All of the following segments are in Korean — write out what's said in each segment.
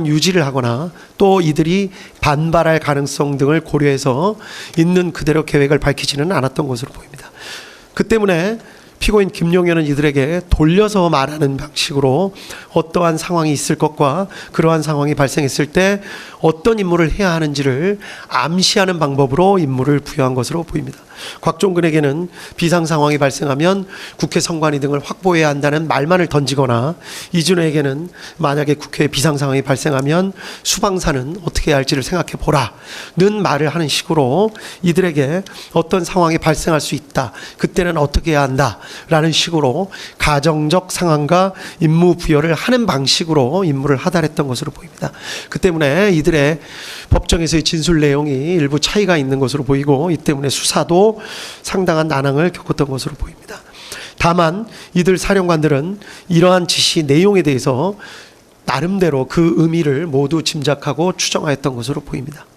유지를 하거나 또 이들이 반발할 가능성 등을 고려해서 있는 그대로 계획을 밝히지는 않았던 것으로 보입니다. 그 때문에 피고인 김용현은 이들에게 돌려서 말하는 방식으로 어떠한 상황이 있을 것과 그러한 상황이 발생했을 때 어떤 임무를 해야 하는지를 암시하는 방법으로 임무를 부여한 것으로 보입니다. 곽종근에게는 비상 상황이 발생하면 국회 선관위 등을 확보해야 한다는 말만을 던지거나, 이준호에게는 만약에 국회에 비상 상황이 발생하면 수방사는 어떻게 해야 할지를 생각해 보라는 말을 하는 식으로 이들에게 어떤 상황이 발생할 수 있다, 그때는 어떻게 해야 한다 라는 식으로 가정적 상황과 임무 부여를 하는 방식으로 임무를 하달했던 것으로 보입니다. 그 때문에 이들의 법정에서의 진술 내용이 일부 차이가 있는 것으로 보이고, 이 때문에 수사도 상당한 난항을 겪었던 것으로 보입니다. 다만 이들 사령관들은 이러한 지시 내용에 대해서 나름대로 그 의미를 모두 짐작하고 추정하였던 것으로 보입니다.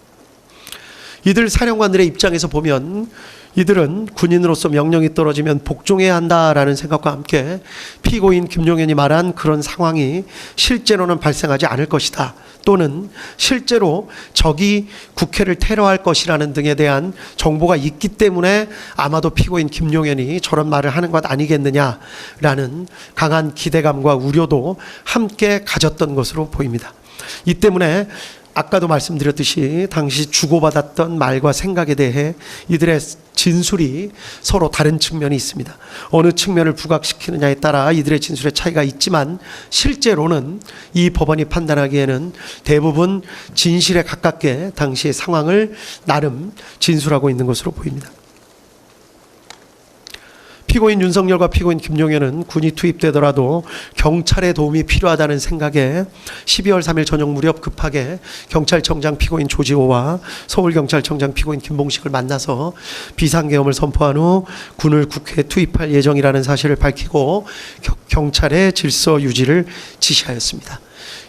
이들 사령관들의 입장에서 보면 이들은 군인으로서 명령이 떨어지면 복종해야 한다라는 생각과 함께 피고인 김용현이 말한 그런 상황이 실제로는 발생하지 않을 것이다, 또는 실제로 적이 국회를 테러할 것이라는 등에 대한 정보가 있기 때문에 아마도 피고인 김용현이 저런 말을 하는 것 아니겠느냐라는 강한 기대감과 우려도 함께 가졌던 것으로 보입니다. 이 때문에 아까도 말씀드렸듯이 당시 주고받았던 말과 생각에 대해 이들의 진술이 서로 다른 측면이 있습니다. 어느 측면을 부각시키느냐에 따라 이들의 진술의 차이가 있지만, 실제로는 이 법원이 판단하기에는 대부분 진실에 가깝게 당시의 상황을 나름 진술하고 있는 것으로 보입니다. 피고인 윤석열과 피고인 김용현은 군이 투입되더라도 경찰의 도움이 필요하다는 생각에 12월 3일 저녁 무렵 급하게 경찰청장 피고인 조지호와 서울경찰청장 피고인 김봉식을 만나서 비상계엄을 선포한 후 군을 국회에 투입할 예정이라는 사실을 밝히고 경찰의 질서 유지를 지시하였습니다.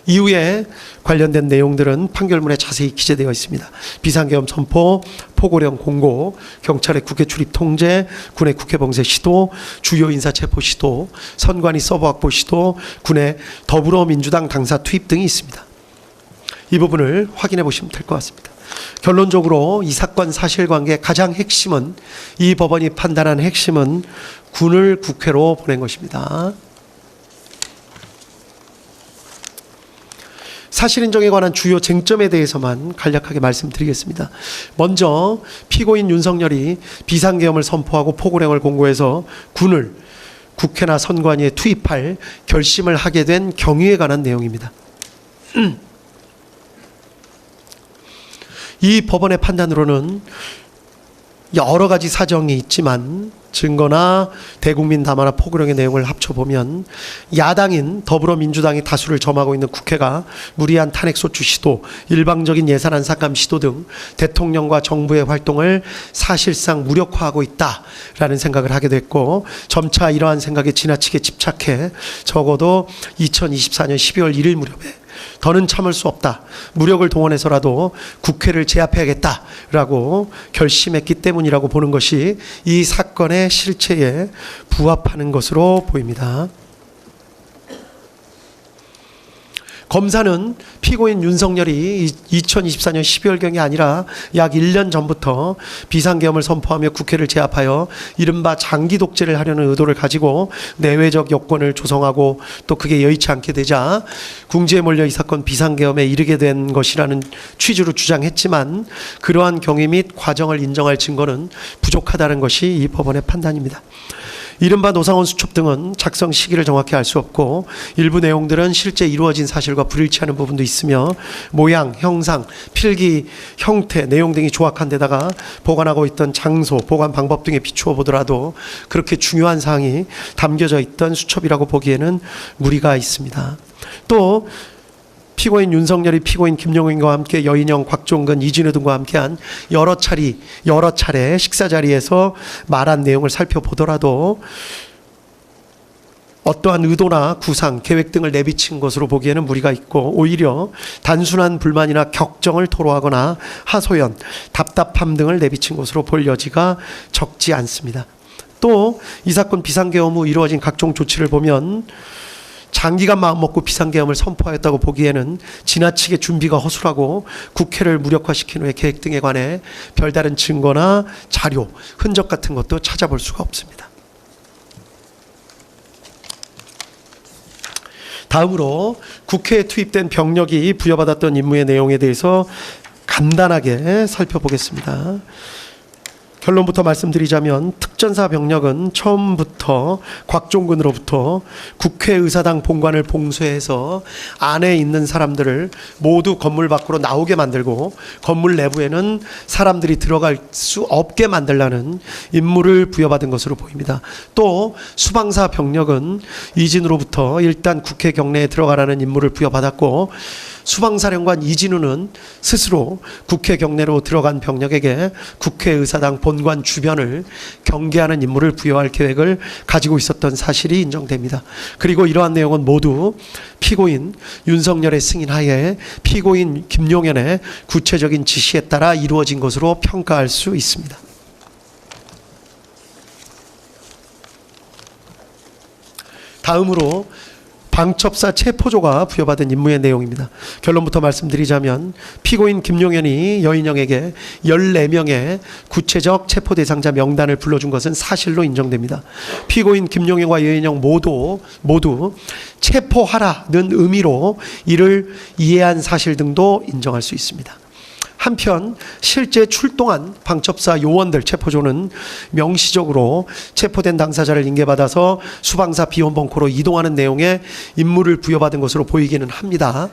이후에 관련된 내용들은 판결문에 자세히 기재되어 있습니다. 비상계엄 선포, 포고령 공고, 경찰의 국회 출입 통제, 군의 국회 봉쇄 시도, 주요 인사 체포 시도, 선관위 서버 확보 시도, 군의 더불어민주당 당사 투입 등이 있습니다. 이 부분을 확인해 보시면 될 것 같습니다. 결론적으로 이 사건 사실관계의 가장 핵심은, 이 법원이 판단한 핵심은 군을 국회로 보낸 것입니다. 사실인정에 관한 주요 쟁점에 대해서만 간략하게 말씀드리겠습니다. 먼저 피고인 윤석열이 비상계엄을 선포하고 포고령을 공고해서 군을 국회나 선관위에 투입할 결심을 하게 된 경위에 관한 내용입니다. 이 법원의 판단으로는 여러 가지 사정이 있지만 증거나 대국민 담화나 포고령의 내용을 합쳐보면 야당인 더불어민주당이 다수를 점하고 있는 국회가 무리한 탄핵소추 시도, 일방적인 예산안 삭감 시도 등 대통령과 정부의 활동을 사실상 무력화하고 있다라는 생각을 하게 됐고, 점차 이러한 생각에 지나치게 집착해 적어도 2024년 12월 1일 무렵에 더는 참을 수 없다, 무력을 동원해서라도 국회를 제압해야겠다라고 결심했기 때문이라고 보는 것이 이 사건의 실체에 부합하는 것으로 보입니다. 검사는 피고인 윤석열이 2024년 12월경이 아니라 약 1년 전부터 비상계엄을 선포하며 국회를 제압하여 이른바 장기 독재를 하려는 의도를 가지고 내외적 여건을 조성하고, 또 그게 여의치 않게 되자 궁지에 몰려 이 사건 비상계엄에 이르게 된 것이라는 취지로 주장했지만, 그러한 경위 및 과정을 인정할 증거는 부족하다는 것이 이 법원의 판단입니다. 이른바 노상원 수첩 등은 작성 시기를 정확히 알 수 없고, 일부 내용들은 실제 이루어진 사실과 불일치하는 부분도 있으며, 모양, 형상, 필기, 형태, 내용 등이 조악한 데다가 보관하고 있던 장소, 보관 방법 등에 비추어 보더라도 그렇게 중요한 사항이 담겨져 있던 수첩이라고 보기에는 무리가 있습니다. 또 피고인 윤석열이 피고인 김용현과 함께 여인영, 곽종근, 이진우 등과 함께한 여러 차례 식사 자리에서 말한 내용을 살펴보더라도 어떠한 의도나 구상, 계획 등을 내비친 것으로 보기에는 무리가 있고, 오히려 단순한 불만이나 격정을 토로하거나 하소연, 답답함 등을 내비친 것으로 볼 여지가 적지 않습니다. 또 이 사건 비상계엄 후 이루어진 각종 조치를 보면 장기간 마음먹고 비상계엄을 선포하였다고 보기에는 지나치게 준비가 허술하고 국회를 무력화시킨 후의 계획 등에 관해 별다른 증거나 자료, 흔적 같은 것도 찾아볼 수가 없습니다. 다음으로 국회에 투입된 병력이 부여받았던 임무의 내용에 대해서 간단하게 살펴보겠습니다. 결론부터 말씀드리자면 특전사 병력은 처음부터 곽종근으로부터 국회의사당 본관을 봉쇄해서 안에 있는 사람들을 모두 건물 밖으로 나오게 만들고 건물 내부에는 사람들이 들어갈 수 없게 만들라는 임무를 부여받은 것으로 보입니다. 또 수방사 병력은 이진우로부터 일단 국회 경내에 들어가라는 임무를 부여받았고 수방사령관 이진우는 스스로 국회 경내로 들어간 병력에게 국회의사당 본관 주변을 경계하는 임무를 부여할 계획을 가지고 있었던 사실이 인정됩니다. 그리고 이러한 내용은 모두 피고인 윤석열의 승인하에 피고인 김용현의 구체적인 지시에 따라 이루어진 것으로 평가할 수 있습니다. 다음으로 방첩사 체포조가 부여받은 임무의 내용입니다. 결론부터 말씀드리자면 피고인 김용현이 여인영에게 14명의 구체적 체포 대상자 명단을 불러준 것은 사실로 인정됩니다. 피고인 김용현과 여인영 모두 체포하라는 의미로 이를 이해한 사실 등도 인정할 수 있습니다. 한편 실제 출동한 방첩사 요원들 체포조는 명시적으로 체포된 당사자를 인계받아서 수방사 비원벙커로 이동하는 내용의 임무를 부여받은 것으로 보이기는 합니다.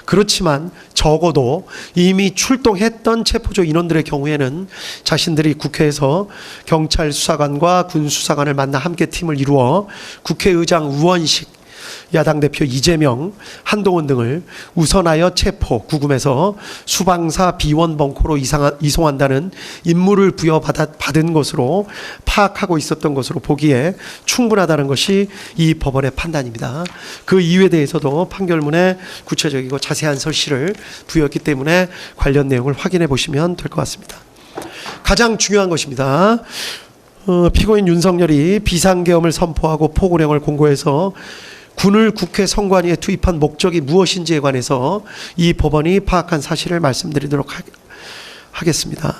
그렇지만 적어도 이미 출동했던 체포조 인원들의 경우에는 자신들이 국회에서 경찰 수사관과 군 수사관을 만나 함께 팀을 이루어 국회의장 우원식, 야당 대표 이재명, 한동훈 등을 우선하여 체포, 구금해서 수방사 비원 벙커로 이송한다는 임무를 부여받은 것으로 파악하고 있었던 것으로 보기에 충분하다는 것이 이 법원의 판단입니다. 그 이유에 대해서도 판결문에 구체적이고 자세한 설시를 부여했기 때문에 관련 내용을 확인해 보시면 될 것 같습니다. 가장 중요한 것입니다. 피고인 윤석열이 비상계엄을 선포하고 포고령을 공고해서 군을 국회 선관위에 투입한 목적이 무엇인지에 관해서 이 법원이 파악한 사실을 말씀드리도록 하겠습니다.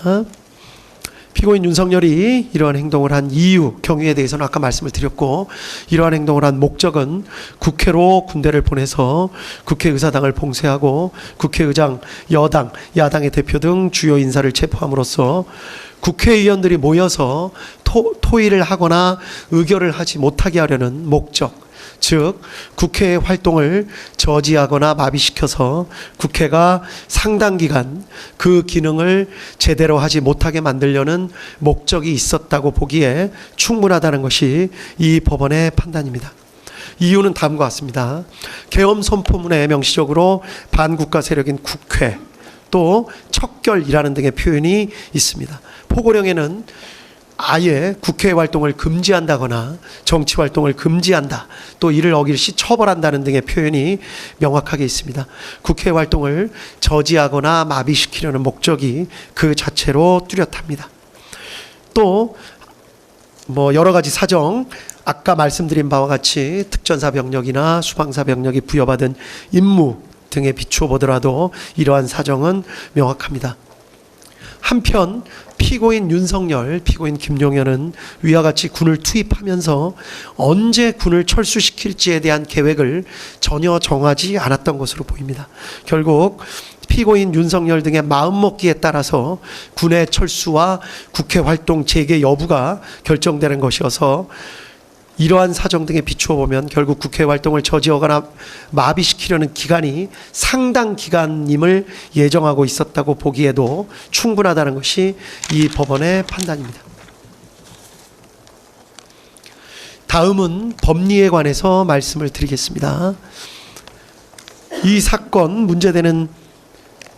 피고인 윤석열이 이러한 행동을 한 이유, 경위에 대해서는 아까 말씀을 드렸고, 이러한 행동을 한 목적은 국회로 군대를 보내서 국회의사당을 봉쇄하고 국회의장, 여당, 야당의 대표 등 주요 인사를 체포함으로써 국회의원들이 모여서 토의를 하거나 의결을 하지 못하게 하려는 목적, 즉 국회의 활동을 저지하거나 마비시켜서 국회가 상당 기간 그 기능을 제대로 하지 못하게 만들려는 목적이 있었다고 보기에 충분하다는 것이 이 법원의 판단입니다. 이유는 다음과 같습니다. 계엄 선포문에 명시적으로 반국가 세력인 국회, 또 척결이라는 등의 표현이 있습니다. 포고령에는 아예 국회 활동을 금지한다거나 정치 활동을 금지한다, 또 이를 어길 시 처벌한다는 등의 표현이 명확하게 있습니다. 국회 활동을 저지하거나 마비시키려는 목적이 그 자체로 뚜렷합니다. 또 여러 가지 사정, 아까 말씀드린 바와 같이 특전사 병력이나 수방사 병력이 부여받은 임무 등에 비추어 보더라도 이러한 사정은 명확합니다. 한편 피고인 윤석열, 피고인 김용현은 위와 같이 군을 투입하면서 언제 군을 철수시킬지에 대한 계획을 전혀 정하지 않았던 것으로 보입니다. 결국 피고인 윤석열 등의 마음먹기에 따라서 군의 철수와 국회 활동 재개 여부가 결정되는 것이어서 이러한 사정 등에 비추어 보면 결국 국회 활동을 저지하거나 마비시키려는 기간이 상당 기간임을 예정하고 있었다고 보기에도 충분하다는 것이 이 법원의 판단입니다. 다음은 법리에 관해서 말씀을 드리겠습니다. 이 사건 문제되는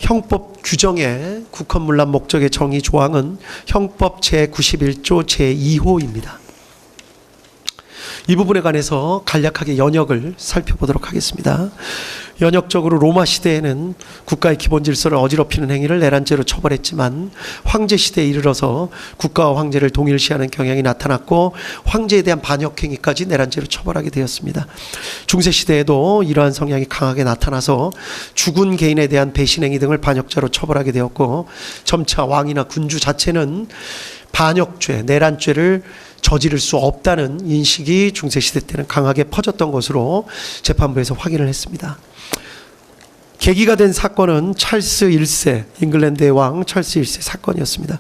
형법 규정의 국헌문란 목적의 정의 조항은 형법 제91조 제2호입니다. 이 부분에 관해서 간략하게 연역을 살펴보도록 하겠습니다. 연역적으로 로마 시대에는 국가의 기본 질서를 어지럽히는 행위를 내란죄로 처벌했지만 황제 시대에 이르러서 국가와 황제를 동일시하는 경향이 나타났고 황제에 대한 반역 행위까지 내란죄로 처벌하게 되었습니다. 중세 시대에도 이러한 성향이 강하게 나타나서 죽은 개인에 대한 배신 행위 등을 반역죄로 처벌하게 되었고 점차 왕이나 군주 자체는 반역죄, 내란죄를 저지를 수 없다는 인식이 중세시대 때는 강하게 퍼졌던 것으로 재판부에서 확인을 했습니다. 계기가 된 사건은 찰스 1세, 잉글랜드의 왕 찰스 1세 사건이었습니다.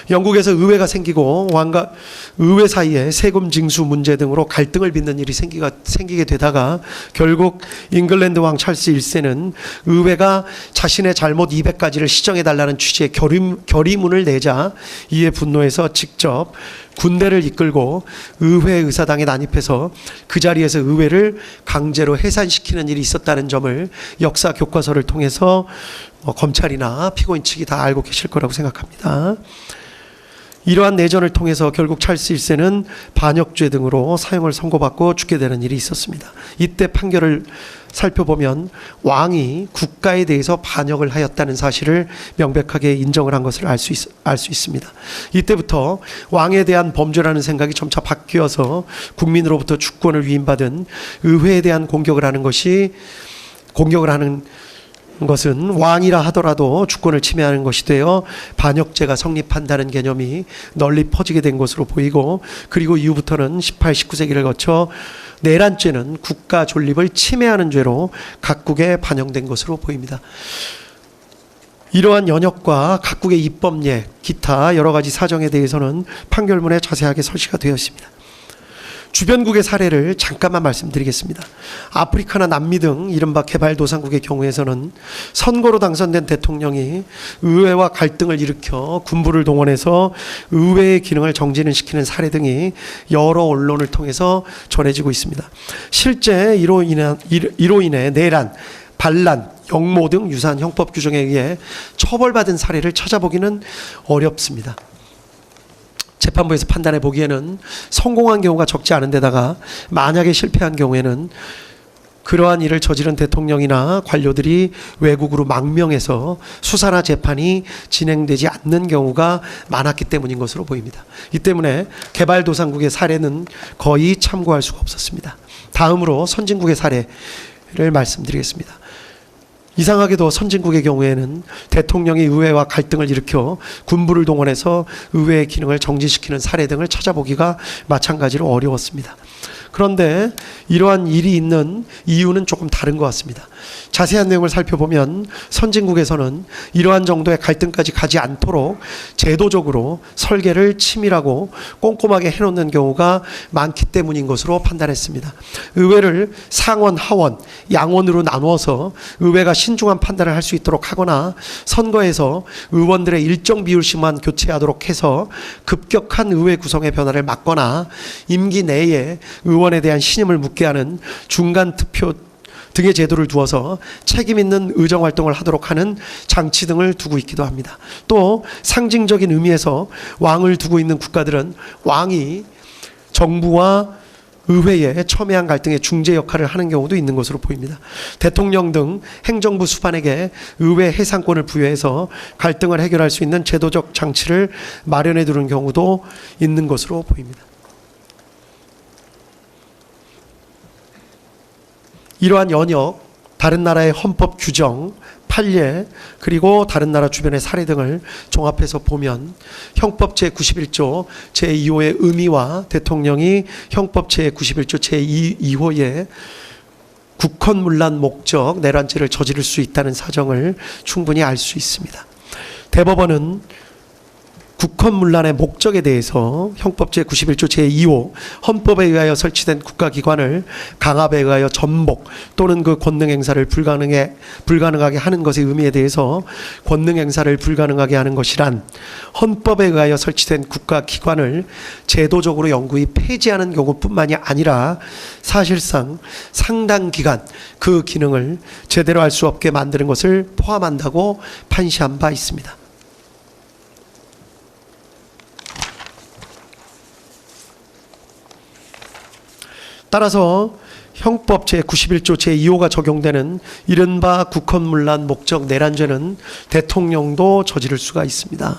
영국에서 의회가 생기고 왕과 의회 사이에 세금 징수 문제 등으로 갈등을 빚는 일이 생기게 되다가 결국 잉글랜드 왕 찰스 1세는 의회가 자신의 잘못 200가지를 시정해달라는 취지의 결의문을 내자 이에 분노해서 직접 군대를 이끌고 의회 의사당에 난입해서 그 자리에서 의회를 강제로 해산시키는 일이 있었다는 점을 역사 교과서를 통해서 검찰이나 피고인 측이 다 알고 계실 거라고 생각합니다. 이러한 내전을 통해서 결국 찰스 1세는 반역죄 등으로 사형을 선고받고 죽게 되는 일이 있었습니다. 이때 판결을 살펴보면 왕이 국가에 대해서 반역을 하였다는 사실을 명백하게 인정을 한 것을 알 수 있습니다. 이때부터 왕에 대한 범죄라는 생각이 점차 바뀌어서 국민으로부터 주권을 위임받은 의회에 대한 공격을 하는 것은 왕이라 하더라도 주권을 침해하는 것이 되어 반역죄가 성립한다는 개념이 널리 퍼지게 된 것으로 보이고 그리고 이후부터는 18, 19세기를 거쳐 내란죄는 국가 존립을 침해하는 죄로 각국에 반영된 것으로 보입니다. 이러한 연역과 각국의 입법례, 기타 여러 가지 사정에 대해서는 판결문에 자세하게 설치가 되어 있습니다. 주변국의 사례를 잠깐만 말씀드리겠습니다. 아프리카나 남미 등 이른바 개발도상국의 경우에서는 선거로 당선된 대통령이 의회와 갈등을 일으켜 군부를 동원해서 의회의 기능을 정지는 시키는 사례 등이 여러 언론을 통해서 전해지고 있습니다. 실제 이로 인해 내란, 반란, 역모 등 유사한 형법 규정에 의해 처벌받은 사례를 찾아보기는 어렵습니다. 재판부에서 판단해 보기에는 성공한 경우가 적지 않은 데다가 만약에 실패한 경우에는 그러한 일을 저지른 대통령이나 관료들이 외국으로 망명해서 수사나 재판이 진행되지 않는 경우가 많았기 때문인 것으로 보입니다. 이 때문에 개발도상국의 사례는 거의 참고할 수가 없었습니다. 다음으로 선진국의 사례를 말씀드리겠습니다. 이상하게도 선진국의 경우에는 대통령이 의회와 갈등을 일으켜 군부를 동원해서 의회의 기능을 정지시키는 사례 등을 찾아보기가 마찬가지로 어려웠습니다. 그런데 이러한 일이 있는 이유는 조금 다른 것 같습니다. 자세한 내용을 살펴보면 선진국에서는 이러한 정도의 갈등까지 가지 않도록 제도적으로 설계를 치밀하고 꼼꼼하게 해놓는 경우가 많기 때문인 것으로 판단했습니다. 의회를 상원, 하원, 양원으로 나누어서 의회가 신중한 판단을 할 수 있도록 하거나 선거에서 의원들의 일정 비율씩만 교체하도록 해서 급격한 의회 구성의 변화를 막거나 임기 내에 의원에 대한 신임을 묻게 하는 중간 투표 등의 제도를 두어서 책임 있는 의정활동을 하도록 하는 장치 등을 두고 있기도 합니다. 또 상징적인 의미에서 왕을 두고 있는 국가들은 왕이 정부와 의회에 첨예한 갈등의 중재 역할을 하는 경우도 있는 것으로 보입니다. 대통령 등 행정부 수반에게 의회 해상권을 부여해서 갈등을 해결할 수 있는 제도적 장치를 마련해 두는 경우도 있는 것으로 보입니다. 이러한 연역, 다른 나라의 헌법 규정, 판례, 그리고 다른 나라 주변의 사례 등을 종합해서 보면 형법 제91조 제2호의 의미와 대통령이 형법 제91조 제2호의 국헌문란 목적 내란죄를 저지를 수 있다는 사정을 충분히 알 수 있습니다. 대법원은 국헌문란의 목적에 대해서 형법 제91조 제2호 헌법에 의하여 설치된 국가기관을 강압에 의하여 전복 또는 그 권능행사를 불가능하게 하는 것의 의미에 대해서 권능행사를 불가능하게 하는 것이란 헌법에 의하여 설치된 국가기관을 제도적으로 영구히 폐지하는 경우뿐만이 아니라 사실상 상당 기간 그 기능을 제대로 할 수 없게 만드는 것을 포함한다고 판시한 바 있습니다. 따라서 형법 제91조 제2호가 적용되는 이른바 국헌문란 목적 내란죄는 대통령도 저지를 수가 있습니다.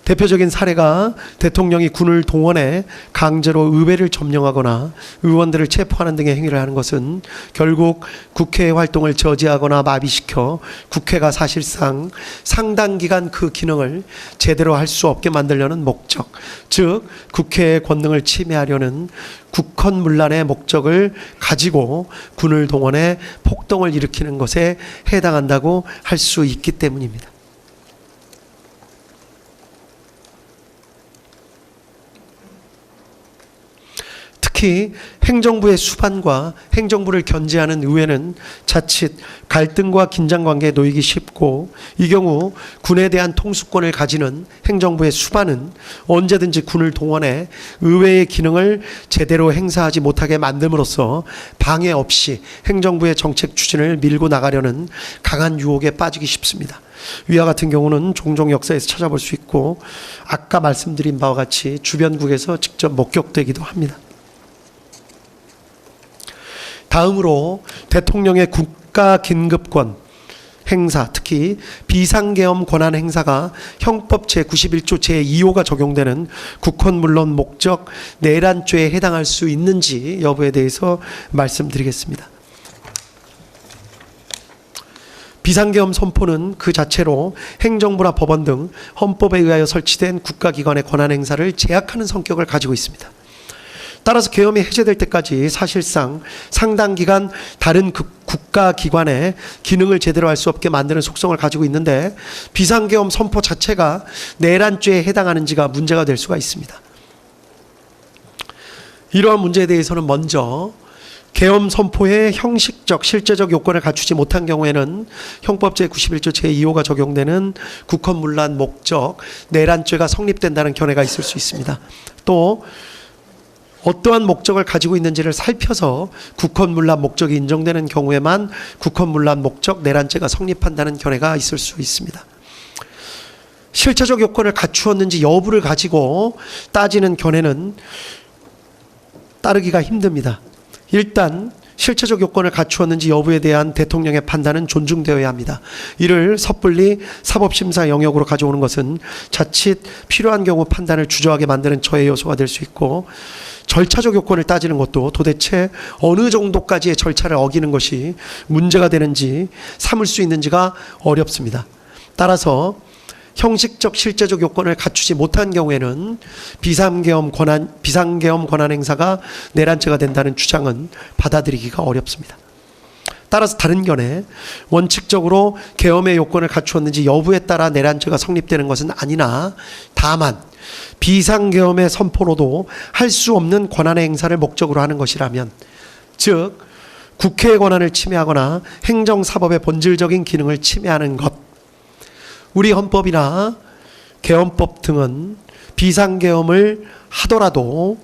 대표적인 사례가 대통령이 군을 동원해 강제로 의회를 점령하거나 의원들을 체포하는 등의 행위를 하는 것은 결국 국회의 활동을 저지하거나 마비시켜 국회가 사실상 상당 기간 그 기능을 제대로 할 수 없게 만들려는 목적, 즉 국회의 권능을 침해하려는 국헌문란의 목적을 가지고 군을 동원해 폭동을 일으키는 것에 해당한다고 할 수 있기 때문입니다. 특히 행정부의 수반과 행정부를 견제하는 의회는 자칫 갈등과 긴장관계에 놓이기 쉽고, 이 경우 군에 대한 통수권을 가지는 행정부의 수반은 언제든지 군을 동원해 의회의 기능을 제대로 행사하지 못하게 만듦으로써 방해 없이 행정부의 정책 추진을 밀고 나가려는 강한 유혹에 빠지기 쉽습니다. 위와 같은 경우는 종종 역사에서 찾아볼 수 있고, 아까 말씀드린 바와 같이 주변국에서 직접 목격되기도 합니다. 다음으로 대통령의 국가긴급권 행사, 특히 비상계엄 권한 행사가 형법 제91조 제2호가 적용되는 국헌문란 목적 내란죄에 해당할 수 있는지 여부에 대해서 말씀드리겠습니다. 비상계엄 선포는 그 자체로 행정부나 법원 등 헌법에 의하여 설치된 국가기관의 권한 행사를 제약하는 성격을 가지고 있습니다. 따라서 계엄이 해제될 때까지 사실상 상당 기간 다른 국가기관의 기능을 제대로 할 수 없게 만드는 속성을 가지고 있는데, 비상계엄 선포 자체가 내란죄에 해당하는지가 문제가 될 수가 있습니다. 이러한 문제에 대해서는 먼저 계엄 선포의 형식적, 실제적 요건을 갖추지 못한 경우에는 형법 제91조 제2호가 적용되는 국헌문란 목적 내란죄가 성립된다는 견해가 있을 수 있습니다. 또 어떠한 목적을 가지고 있는지를 살펴서 국헌문란 목적이 인정되는 경우에만 국헌문란 목적 내란죄가 성립한다는 견해가 있을 수 있습니다. 실체적 요건을 갖추었는지 여부를 가지고 따지는 견해는 따르기가 힘듭니다. 일단 실체적 요건을 갖추었는지 여부에 대한 대통령의 판단은 존중되어야 합니다. 이를 섣불리 사법심사 영역으로 가져오는 것은 자칫 필요한 경우 판단을 주저하게 만드는 저해 요소가 될 수 있고, 절차적 요건을 따지는 것도 도대체 어느 정도까지의 절차를 어기는 것이 문제가 되는지 삼을 수 있는지가 어렵습니다. 따라서 형식적 실제적 요건을 갖추지 못한 경우에는 비상계엄 권한 행사가 내란죄가 된다는 주장은 받아들이기가 어렵습니다. 따라서 다른 견해, 원칙적으로 계엄의 요건을 갖추었는지 여부에 따라 내란죄가 성립되는 것은 아니나, 다만 비상계엄의 선포로도 할 수 없는 권한의 행사를 목적으로 하는 것이라면, 즉 국회의 권한을 침해하거나 행정사법의 본질적인 기능을 침해하는 것, 우리 헌법이나 계엄법 등은 비상계엄을 하더라도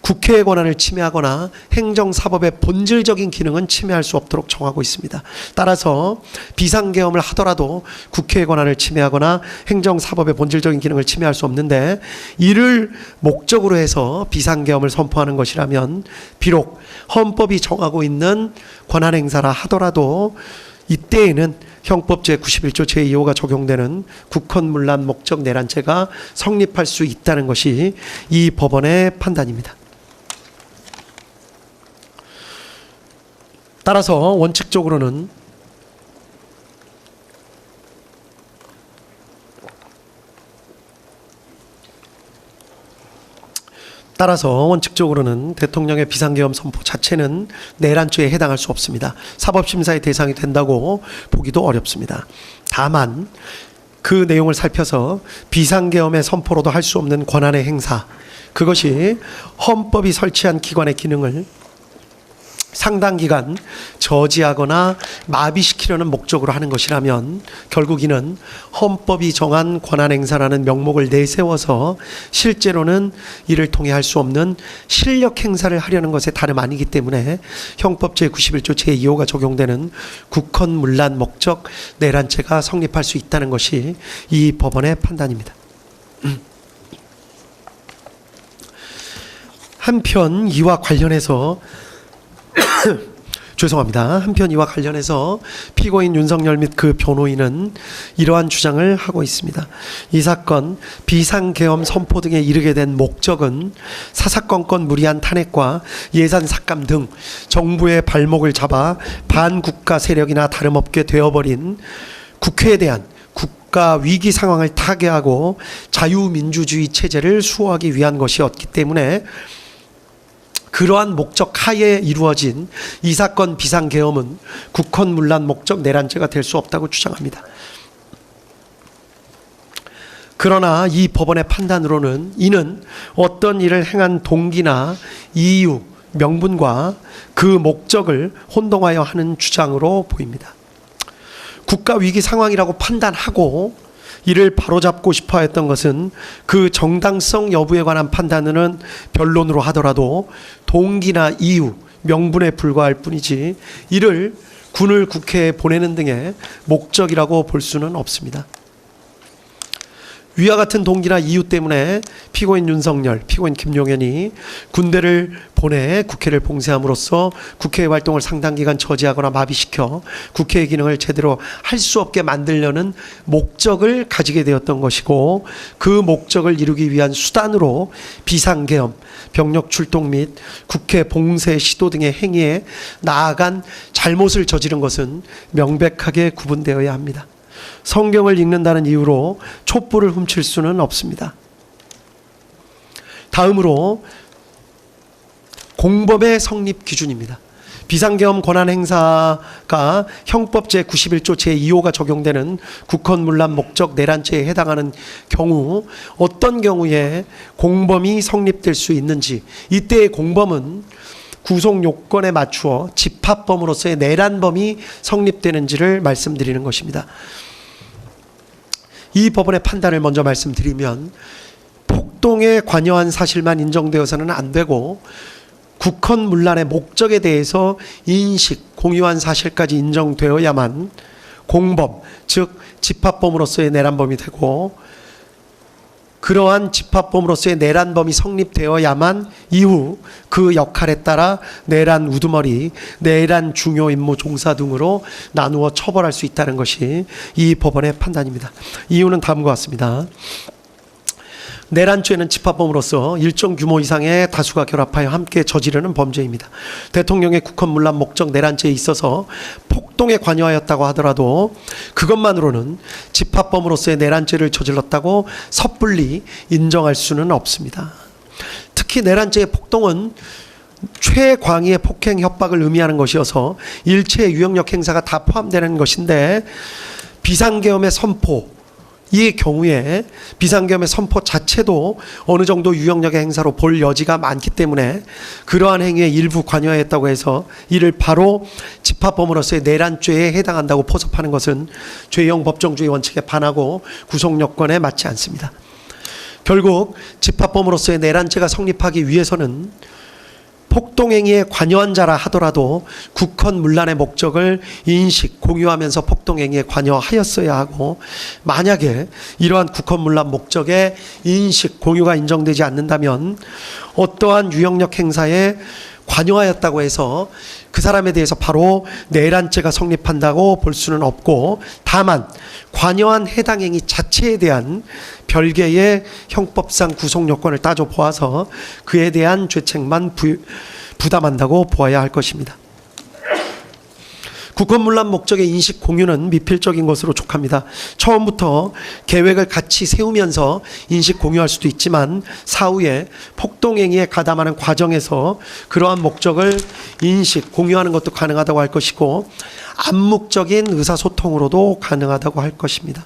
국회의 권한을 침해하거나 행정사법의 본질적인 기능은 침해할 수 없도록 정하고 있습니다. 따라서 비상계엄을 하더라도 국회의 권한을 침해하거나 행정사법의 본질적인 기능을 침해할 수 없는데, 이를 목적으로 해서 비상계엄을 선포하는 것이라면 비록 헌법이 정하고 있는 권한행사라 하더라도 이때에는 형법 제91조 제2호가 적용되는 국헌문란 목적 내란죄가 성립할 수 있다는 것이 이 법원의 판단입니다. 따라서 원칙적으로는 대통령의 비상계엄 선포 자체는 내란죄에 해당할 수 없습니다. 사법심사의 대상이 된다고 보기도 어렵습니다. 다만 그 내용을 살펴서 비상계엄의 선포로도 할 수 없는 권한의 행사, 그것이 헌법이 설치한 기관의 기능을 상당 기간 저지하거나 마비시키려는 목적으로 하는 것이라면 결국 이는 헌법이 정한 권한행사라는 명목을 내세워서 실제로는 이를 통해 할 수 없는 실력 행사를 하려는 것에 다름 아니기 때문에 형법 제91조 제2호가 적용되는 국헌문란 목적 내란죄가 성립할 수 있다는 것이 이 법원의 판단입니다. 한편 이와 관련해서 죄송합니다. 한편 이와 관련해서 피고인 윤석열 및 그 변호인은 이러한 주장을 하고 있습니다. 이 사건 비상계엄 선포 등에 이르게 된 목적은 사사건건 무리한 탄핵과 예산 삭감 등 정부의 발목을 잡아 반국가 세력이나 다름없게 되어버린 국회에 대한 국가 위기 상황을 타개하고 자유민주주의 체제를 수호하기 위한 것이었기 때문에 그러한 목적 하에 이루어진 이 사건 비상계엄은 국헌문란 목적 내란죄가 될 수 없다고 주장합니다. 그러나 이 법원의 판단으로는 이는 어떤 일을 행한 동기나 이유, 명분과 그 목적을 혼동하여 하는 주장으로 보입니다. 국가 위기 상황이라고 판단하고 이를 바로잡고 싶어 했던 것은 그 정당성 여부에 관한 판단은 변론으로 하더라도 동기나 이유, 명분에 불과할 뿐이지 이를 군을 국회에 보내는 등의 목적이라고 볼 수는 없습니다. 위와 같은 동기나 이유 때문에 피고인 윤석열, 피고인 김용현이 군대를 보내 국회를 봉쇄함으로써 국회의 활동을 상당 기간 저지하거나 마비시켜 국회의 기능을 제대로 할 수 없게 만들려는 목적을 가지게 되었던 것이고, 그 목적을 이루기 위한 수단으로 비상계엄, 병력 출동 및 국회 봉쇄 시도 등의 행위에 나아간 잘못을 저지른 것은 명백하게 구분되어야 합니다. 성경을 읽는다는 이유로 촛불을 훔칠 수는 없습니다. 다음으로 공범의 성립 기준입니다. 비상계엄 권한 행사가 형법 제91조 제2호가 적용되는 국헌문란 목적 내란죄에 해당하는 경우 어떤 경우에 공범이 성립될 수 있는지, 이때의 공범은 구속 요건에 맞추어 집합범으로서의 내란범이 성립되는지를 말씀드리는 것입니다. 이 법원의 판단을 먼저 말씀드리면, 폭동에 관여한 사실만 인정되어서는 안 되고 국헌문란의 목적에 대해서 인식, 공유한 사실까지 인정되어야만 공범, 즉 집합범으로서의 내란범이 되고, 그러한 집합범으로서의 내란범이 성립되어야만 이후 그 역할에 따라 내란 우두머리, 내란 중요 임무 종사 등으로 나누어 처벌할 수 있다는 것이 이 법원의 판단입니다. 이유는 다음과 같습니다. 내란죄는 집합범으로서 일정 규모 이상의 다수가 결합하여 함께 저지르는 범죄입니다. 대통령의 국헌문란 목적 내란죄에 있어서 폭동에 관여하였다고 하더라도 그것만으로는 집합범으로서의 내란죄를 저질렀다고 섣불리 인정할 수는 없습니다. 특히 내란죄의 폭동은 최광의의 폭행 협박을 의미하는 것이어서 일체 유형력 행사가 다 포함되는 것인데, 비상계엄의 선포, 이 경우에 비상계엄의 선포 자체도 어느 정도 유형력의 행사로 볼 여지가 많기 때문에 그러한 행위에 일부 관여했다고 해서 이를 바로 집합범으로서의 내란죄에 해당한다고 포섭하는 것은 죄형 법정주의 원칙에 반하고 구속요건에 맞지 않습니다. 결국 집합범으로서의 내란죄가 성립하기 위해서는 폭동행위에 관여한 자라 하더라도 국헌문란의 목적을 인식, 공유하면서 폭동행위에 관여하였어야 하고, 만약에 이러한 국헌문란 목적의 인식, 공유가 인정되지 않는다면 어떠한 유형력 행사에 관여하였다고 해서 그 사람에 대해서 바로 내란죄가 성립한다고 볼 수는 없고, 다만 관여한 해당 행위 자체에 대한 별개의 형법상 구속요건을 따져보아서 그에 대한 죄책만 부담한다고 보아야 할 것입니다. 국헌문란 목적의 인식 공유는 미필적인 것으로 족합니다. 처음부터 계획을 같이 세우면서 인식 공유할 수도 있지만 사후에 폭동행위에 가담하는 과정에서 그러한 목적을 인식 공유하는 것도 가능하다고 할 것이고, 암묵적인 의사소통으로도 가능하다고 할 것입니다.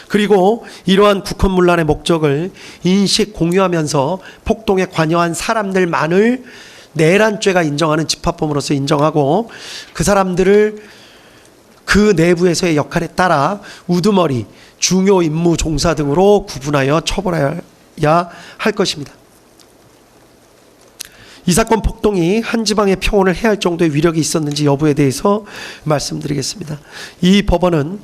그리고 이러한 국헌문란의 목적을 인식 공유하면서 폭동에 관여한 사람들만을 내란죄가 인정하는 집합범으로서 인정하고, 그 사람들을 그 내부에서의 역할에 따라 우두머리, 중요 임무 종사 등으로 구분하여 처벌해야 할 것입니다. 이 사건 폭동이 한 지방의 평온을 해할 정도의 위력이 있었는지 여부에 대해서 말씀드리겠습니다. 이 법원은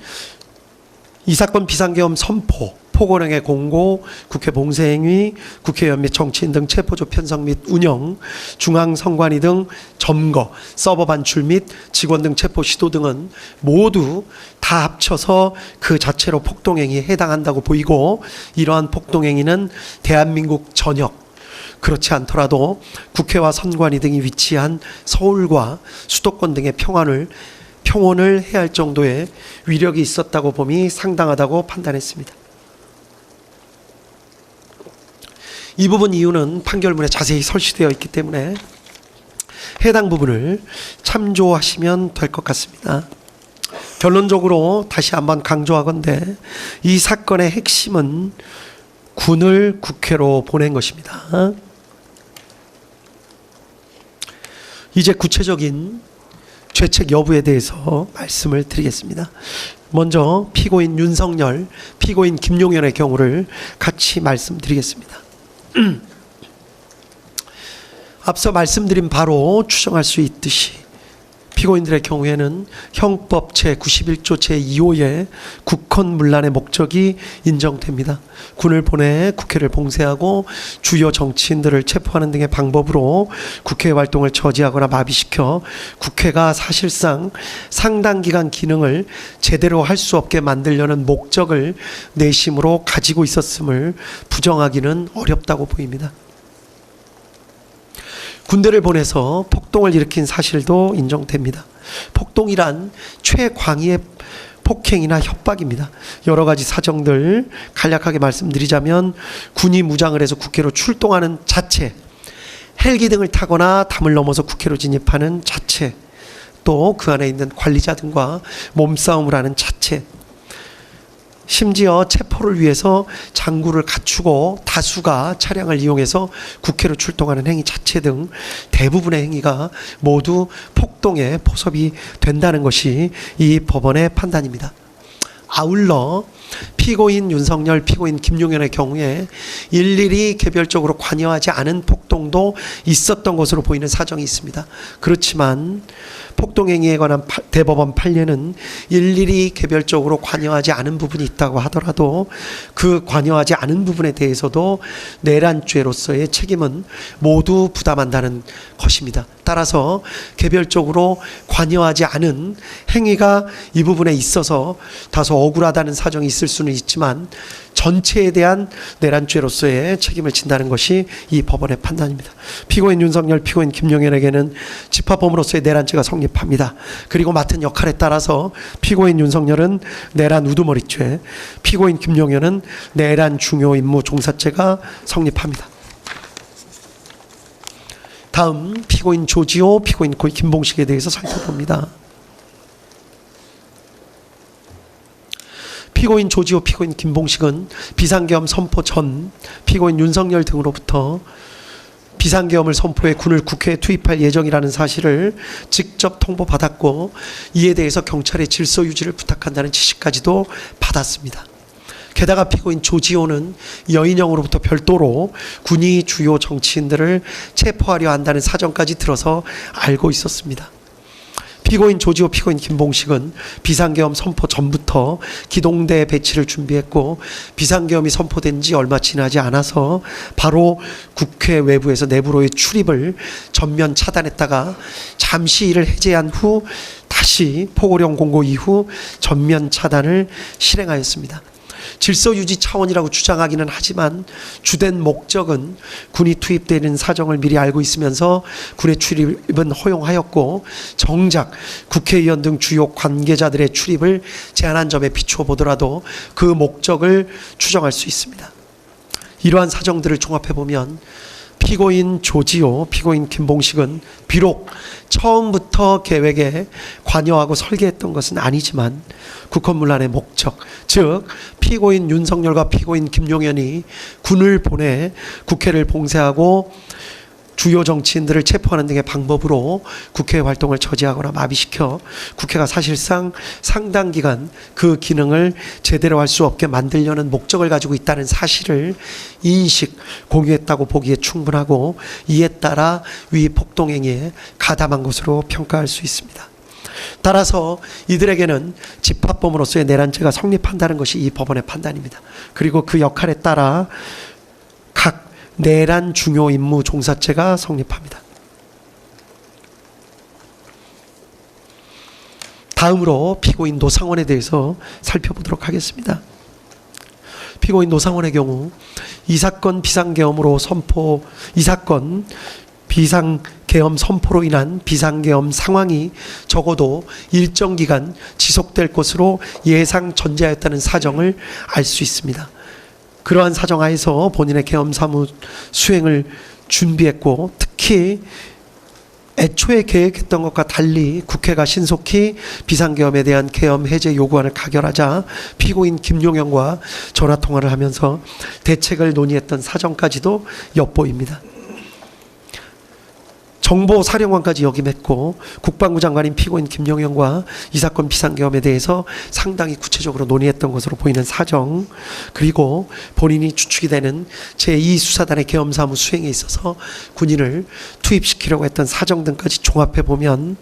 이 사건 비상계엄 선포, 포고령의 공고, 국회 봉쇄행위, 국회의원 및 정치인 등 체포조 편성 및 운영, 중앙선관위 등 점거, 서버 반출 및 직원 등 체포 시도 등은 모두 다 합쳐서 그 자체로 폭동행위에 해당한다고 보이고, 이러한 폭동행위는 대한민국 전역, 그렇지 않더라도 국회와 선관위 등이 위치한 서울과 수도권 등의 평원을 해야 할 정도의 위력이 있었다고 봄이 상당하다고 판단했습니다. 이 부분 이유는 판결문에 자세히 설치되어 있기 때문에 해당 부분을 참조하시면 될 것 같습니다. 결론적으로 다시 한번 강조하건대 이 사건의 핵심은 군을 국회로 보낸 것입니다. 이제 구체적인 죄책 여부에 대해서 말씀을 드리겠습니다. 먼저 피고인 윤석열, 피고인 김용현의 경우를 같이 말씀드리겠습니다. 앞서 말씀드린 바로 추정할 수 있듯이 피고인들의 경우에는 형법 제91조 제2호의 국헌문란의 목적이 인정됩니다. 군을 보내 국회를 봉쇄하고 주요 정치인들을 체포하는 등의 방법으로 국회 활동을 저지하거나 마비시켜 국회가 사실상 상당 기간 기능을 제대로 할 수 없게 만들려는 목적을 내심으로 가지고 있었음을 부정하기는 어렵다고 보입니다. 군대를 보내서 폭동을 일으킨 사실도 인정됩니다. 폭동이란 최광의의 폭행이나 협박입니다. 여러 가지 사정들 간략하게 말씀드리자면 군이 무장을 해서 국회로 출동하는 자체, 헬기 등을 타거나 담을 넘어서 국회로 진입하는 자체, 또 그 안에 있는 관리자 등과 몸싸움을 하는 자체, 심지어 체포를 위해서 장구를 갖추고 다수가 차량을 이용해서 국회로 출동하는 행위 자체 등 대부분의 행위가 모두 폭동에 포섭이 된다는 것이 이 법원의 판단입니다. 아울러 피고인 윤석열, 피고인 김용현의 경우에 일일이 개별적으로 관여하지 않은 폭동도 있었던 것으로 보이는 사정이 있습니다. 그렇지만 폭동행위에 관한 대법원 판례는 일일이 개별적으로 관여하지 않은 부분이 있다고 하더라도 그 관여하지 않은 부분에 대해서도 내란죄로서의 책임은 모두 부담한다는 것입니다. 따라서 개별적으로 관여하지 않은 행위가 이 부분에 있어서 다소 억울하다는 사정이 있을 수는 있지만 전체에 대한 내란죄로서의 책임을 진다는 것이 이 법원의 판단입니다. 피고인 윤석열, 피고인 김용현에게는 집합범으로서의 내란죄가 성립합니다. 그리고 맡은 역할에 따라서 피고인 윤석열은 내란 우두머리죄, 피고인 김용현은 내란 중요 임무 종사죄가 성립합니다. 다음 피고인 조지호, 피고인 김봉식에 대해서 살펴봅니다. 피고인 조지호, 피고인 김봉식은 비상계엄 선포 전 피고인 윤석열 등으로부터 비상계엄을 선포해 군을 국회에 투입할 예정이라는 사실을 직접 통보받았고 이에 대해서 경찰의 질서 유지를 부탁한다는 지시까지도 받았습니다. 게다가 피고인 조지호는 여인영으로부터 별도로 군이 주요 정치인들을 체포하려 한다는 사정까지 들어서 알고 있었습니다. 피고인 조지호, 피고인 김봉식은 비상계엄 선포 전부터 기동대 배치를 준비했고 비상계엄이 선포된 지 얼마 지나지 않아서 바로 국회 외부에서 내부로의 출입을 전면 차단했다가 잠시 이를 해제한 후 다시 포고령 공고 이후 전면 차단을 실행하였습니다. 질서 유지 차원이라고 주장하기는 하지만 주된 목적은 군이 투입되는 사정을 미리 알고 있으면서 군의 출입은 허용하였고 정작 국회의원 등 주요 관계자들의 출입을 제한한 점에 비추어 보더라도 그 목적을 추정할 수 있습니다. 이러한 사정들을 종합해보면 피고인 조지호, 피고인 김봉식은 비록 처음부터 계획에 관여하고 설계했던 것은 아니지만 국헌문란의 목적, 즉 피고인 윤석열과 피고인 김용현이 군을 보내 국회를 봉쇄하고 주요 정치인들을 체포하는 등의 방법으로 국회 활동을 저지하거나 마비시켜 국회가 사실상 상당 기간 그 기능을 제대로 할 수 없게 만들려는 목적을 가지고 있다는 사실을 인식, 공유했다고 보기에 충분하고 이에 따라 위 폭동행위에 가담한 것으로 평가할 수 있습니다. 따라서 이들에게는 집합범으로서의 내란죄가 성립한다는 것이 이 법원의 판단입니다. 그리고 그 역할에 따라 각 내란 중요 임무 종사죄가 성립합니다. 다음으로 피고인 노상원에 대해서 살펴보도록 하겠습니다. 피고인 노상원의 경우 이 사건 비상계엄으로 선포로 인한 비상계엄 상황이 적어도 일정 기간 지속될 것으로 예상 전제하였다는 사정을 알 수 있습니다. 그러한 사정 하에서 본인의 계엄 사무 수행을 준비했고, 특히 애초에 계획했던 것과 달리 국회가 신속히 비상계엄에 대한 계엄 해제 요구안을 가결하자 피고인 김용현과 전화통화를 하면서 대책을 논의했던 사정까지도 엿보입니다. 정보사령관까지 역임했고 국방부 장관인 피고인 김용현과 이 사건 비상계엄에 대해서 상당히 구체적으로 논의했던 것으로 보이는 사정, 그리고 본인이 주축이 되는 제2수사단의 계엄사무 수행에 있어서 군인을 투입시키려고 했던 사정 등까지 종합해보면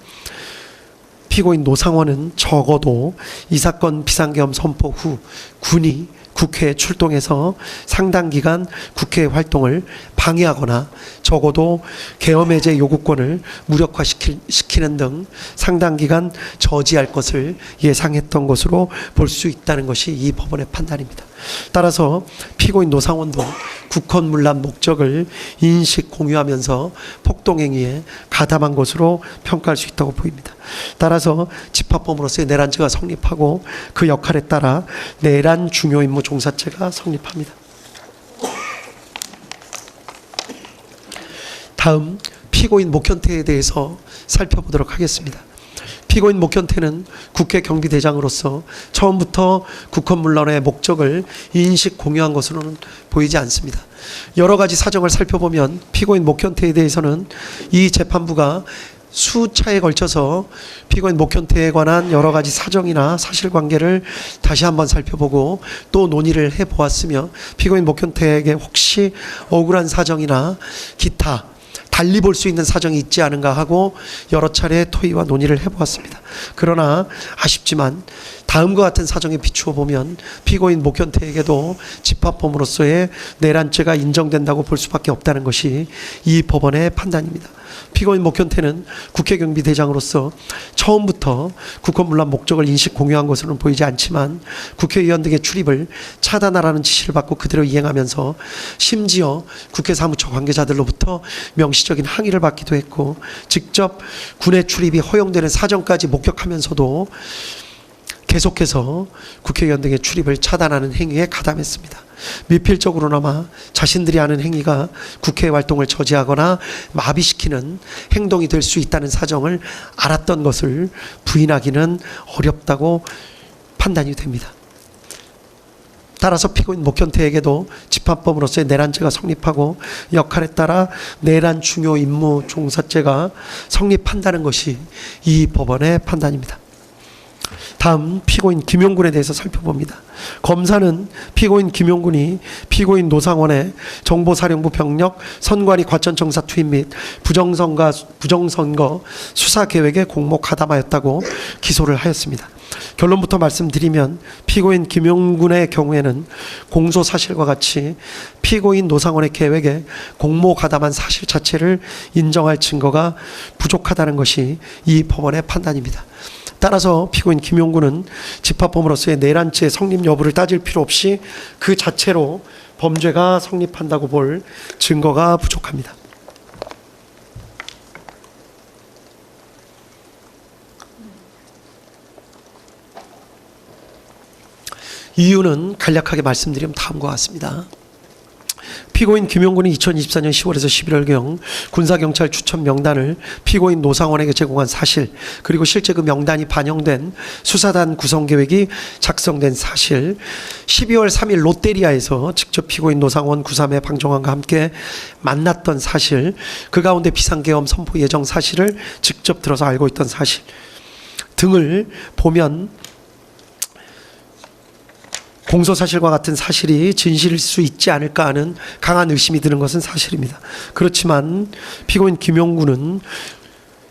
피고인 노상원은 적어도 이 사건 비상계엄 선포 후 군이 국회에 출동해서 상당 기간 국회 활동을 방해하거나 적어도 계엄 해제 요구권을 무력화시키는 등 상당 기간 저지할 것을 예상했던 것으로 볼 수 있다는 것이 이 법원의 판단입니다. 따라서 피고인 노상원도 국헌문란 목적을 인식 공유하면서 폭동행위에 가담한 것으로 평가할 수 있다고 보입니다. 따라서 집합범으로서의 내란죄가 성립하고 그 역할에 따라 내란 중요임무 종사죄가 성립합니다. 다음 피고인 목현태에 대해서 살펴보도록 하겠습니다. 피고인 목현태는 국회 경비대장으로서 처음부터 국헌문란의 목적을 인식 공유한 것으로는 보이지 않습니다. 여러 가지 사정을 살펴보면 피고인 목현태에 대해서는 이 재판부가 수차에 걸쳐서 피고인 목현태에 관한 여러 가지 사정이나 사실관계를 다시 한번 살펴보고 또 논의를 해보았으며, 피고인 목현태에게 혹시 억울한 사정이나 기타 달리 볼 수 있는 사정이 있지 않은가 하고 여러 차례 토의와 논의를 해보았습니다. 그러나 아쉽지만 다음과 같은 사정에 비추어 보면 피고인 목현태에게도 집합범으로서의 내란죄가 인정된다고 볼 수밖에 없다는 것이 이 법원의 판단입니다. 피고인 목현태는 국회경비대장으로서 처음부터 국헌문란 목적을 인식 공유한 것으로는 보이지 않지만 국회의원 등의 출입을 차단하라는 지시를 받고 그대로 이행하면서 심지어 국회 사무처 관계자들로부터 명시적인 항의를 받기도 했고 직접 군의 출입이 허용되는 사정까지 목격하면서도 계속해서 국회의원 등의 출입을 차단하는 행위에 가담했습니다. 미필적으로나마 자신들이 하는 행위가 국회 활동을 저지하거나 마비시키는 행동이 될 수 있다는 사정을 알았던 것을 부인하기는 어렵다고 판단이 됩니다. 따라서 피고인 목현태에게도 집합범으로서의 내란죄가 성립하고 역할에 따라 내란 중요 임무 종사죄가 성립한다는 것이 이 법원의 판단입니다. 다음 피고인 김용군에 대해서 살펴봅니다. 검사는 피고인 김용군이 피고인 노상원의 정보사령부 병력 선관위 과천청사 투입 및 부정선거 수사 계획에 공모 가담하였다고 기소를 하였습니다. 결론부터 말씀드리면 피고인 김용군의 경우에는 공소 사실과 같이 피고인 노상원의 계획에 공모 가담한 사실 자체를 인정할 증거가 부족하다는 것이 이 법원의 판단입니다. 따라서 피고인 김용군은 집합범으로서의 내란죄 성립 여부를 따질 필요 없이 그 자체로 범죄가 성립한다고 볼 증거가 부족합니다. 이유는 간략하게 말씀드리면 다음과 같습니다. 피고인 김용군이 2024년 10월에서 11월경 군사경찰 추천 명단을 피고인 노상원에게 제공한 사실, 그리고 실제 그 명단이 반영된 수사단 구성계획이 작성된 사실, 12월 3일 롯데리아에서 직접 피고인 노상원 구삼의 방정환과 함께 만났던 사실, 그 가운데 비상계엄 선포 예정 사실을 직접 들어서 알고 있던 사실 등을 보면 공소사실과 같은 사실이 진실일 수 있지 않을까 하는 강한 의심이 드는 것은 사실입니다. 그렇지만 피고인 김용군은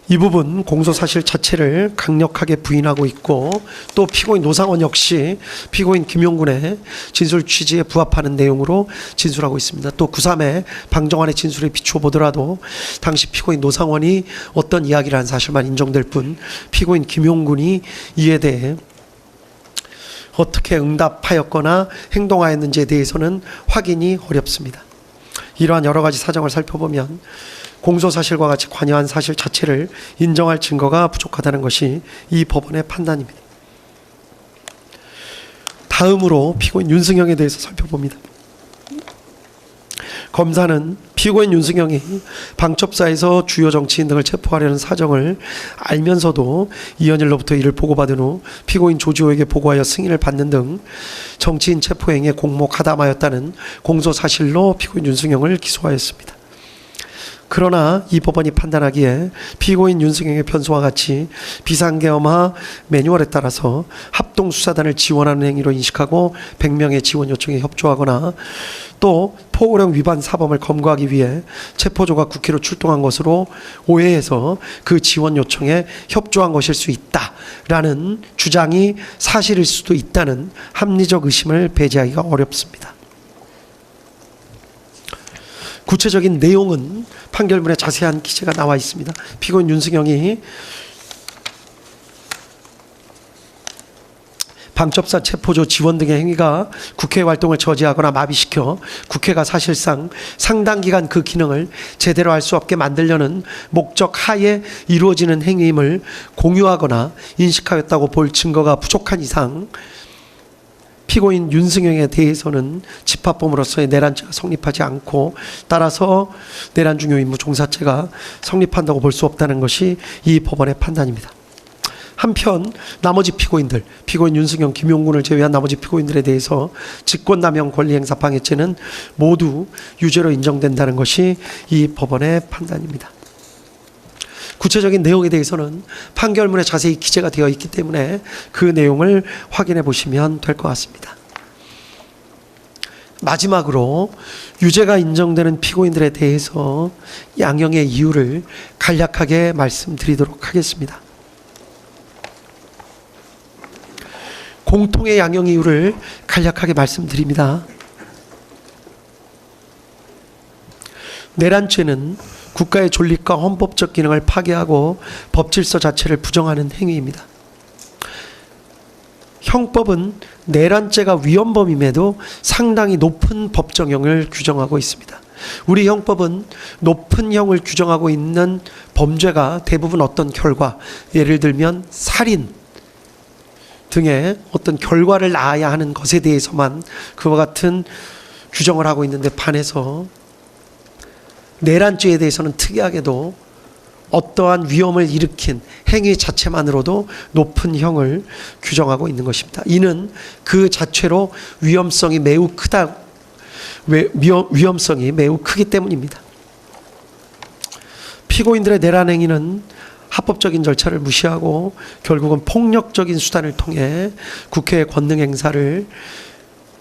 이 부분 공소사실 자체를 강력하게 부인하고 있고, 또 피고인 노상원 역시 피고인 김용군의 진술 취지에 부합하는 내용으로 진술하고 있습니다. 또 구3의 방정환의 진술에 비추어 보더라도 당시 피고인 노상원이 어떤 이야기를 한 사실만 인정될 뿐 피고인 김용군이 이에 대해 어떻게 응답하였거나 행동하였는지에 대해서는 확인이 어렵습니다. 이러한 여러 가지 사정을 살펴보면 공소사실과 같이 관여한 사실 자체를 인정할 증거가 부족하다는 것이 이 법원의 판단입니다. 다음으로 피고인 윤승영에 대해서 살펴봅니다. 검사는 피고인 윤승영이 방첩사에서 주요 정치인 등을 체포하려는 사정을 알면서도 이현일로부터 이를 보고받은 후 피고인 조지호에게 보고하여 승인을 받는 등 정치인 체포 행위에 공모가담하였다는 공소사실로 피고인 윤승영을 기소하였습니다. 그러나 이 법원이 판단하기에 피고인 윤승영의 변소와 같이 비상계엄화 매뉴얼에 따라서 합동수사단을 지원하는 행위로 인식하고 100명의 지원 요청에 협조하거나 또 포고령 위반 사범을 검거하기 위해 체포조가 국회로 출동한 것으로 오해해서 그 지원 요청에 협조한 것일 수 있다라는 주장이 사실일 수도 있다는 합리적 의심을 배제하기가 어렵습니다. 구체적인 내용은 판결문에 자세한 기재가 나와 있습니다. 피고인 윤승영이 방첩사 체포조 지원 등의 행위가 국회 활동을 저지하거나 마비시켜 국회가 사실상 상당 기간 그 기능을 제대로 할 수 없게 만들려는 목적 하에 이루어지는 행위임을 공유하거나 인식하였다고 볼 증거가 부족한 이상 피고인 윤승영에 대해서는 집합범으로서의 내란죄가 성립하지 않고, 따라서 내란 중요 임무 종사죄가 성립한다고 볼 수 없다는 것이 이 법원의 판단입니다. 한편 나머지 피고인들, 피고인 윤승영, 김용군을 제외한 나머지 피고인들에 대해서 직권남용 권리행사 방해죄는 모두 유죄로 인정된다는 것이 이 법원의 판단입니다. 구체적인 내용에 대해서는 판결문에 자세히 기재가 되어 있기 때문에 그 내용을 확인해 보시면 될 것 같습니다. 마지막으로 유죄가 인정되는 피고인들에 대해서 양형의 이유를 간략하게 말씀드리도록 하겠습니다. 공통의 양형 이유를 간략하게 말씀드립니다. 내란죄는 국가의 존립과 헌법적 기능을 파괴하고 법질서 자체를 부정하는 행위입니다. 형법은 내란죄가 위헌범임에도 상당히 높은 법정형을 규정하고 있습니다. 우리 형법은 높은 형을 규정하고 있는 범죄가 대부분 어떤 결과, 예를 들면 살인 등의 어떤 결과를 낳아야 하는 것에 대해서만 그와 같은 규정을 하고 있는데 반해서 내란죄에 대해서는 특이하게도 어떠한 위험을 일으킨 행위 자체만으로도 높은 형을 규정하고 있는 것입니다. 이는 그 자체로 위험성이 매우 크기 때문입니다. 피고인들의 내란 행위는 합법적인 절차를 무시하고 결국은 폭력적인 수단을 통해 국회의 권능 행사를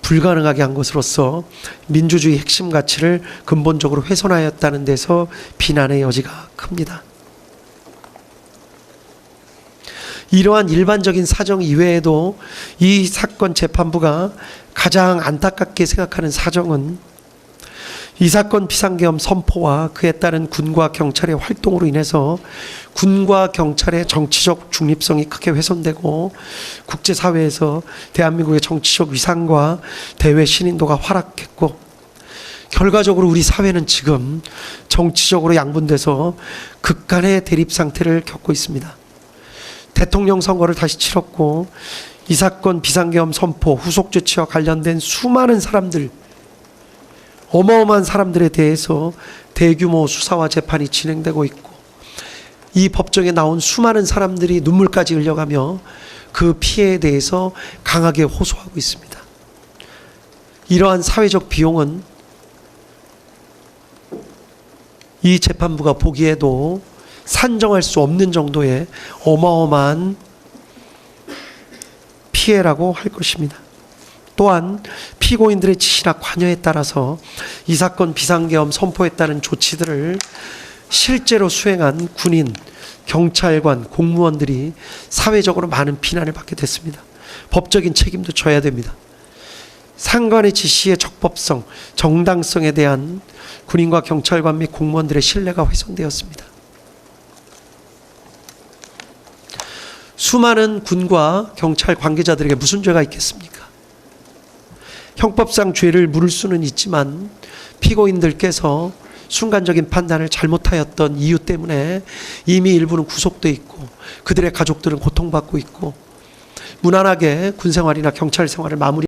불가능하게 한 것으로서 민주주의 핵심 가치를 근본적으로 훼손하였다는 데서 비난의 여지가 큽니다. 이러한 일반적인 사정 이외에도 이 사건 재판부가 가장 안타깝게 생각하는 사정은 이 사건 비상계엄 선포와 그에 따른 군과 경찰의 활동으로 인해서 군과 경찰의 정치적 중립성이 크게 훼손되고 국제사회에서 대한민국의 정치적 위상과 대외 신인도가 하락했고, 결과적으로 우리 사회는 지금 정치적으로 양분돼서 극간의 대립 상태를 겪고 있습니다. 대통령 선거를 다시 치렀고 이 사건 비상계엄 선포 후속 조치와 관련된 수많은 사람들, 어마어마한 사람들에 대해서 대규모 수사와 재판이 진행되고 있고, 이 법정에 나온 수많은 사람들이 눈물까지 흘려가며 그 피해에 대해서 강하게 호소하고 있습니다. 이러한 사회적 비용은 이 재판부가 보기에도 산정할 수 없는 정도의 어마어마한 피해라고 할 것입니다. 또한 피고인들의 지시나 관여에 따라서 이 사건 비상계엄 선포에 따른 조치들을 실제로 수행한 군인, 경찰관, 공무원들이 사회적으로 많은 비난을 받게 됐습니다. 법적인 책임도 져야 됩니다. 상관의 지시의 적법성, 정당성에 대한 군인과 경찰관 및 공무원들의 신뢰가 훼손되었습니다. 수많은 군과 경찰 관계자들에게 무슨 죄가 있겠습니까? 형법상 죄를 물을 수는 있지만 피고인들께서 순간적인 판단을 잘못하였던 이유 때문에 이미 일부는 구속돼 있고 그들의 가족들은 고통받고 있고 무난하게 군 생활이나 경찰 생활을 마무리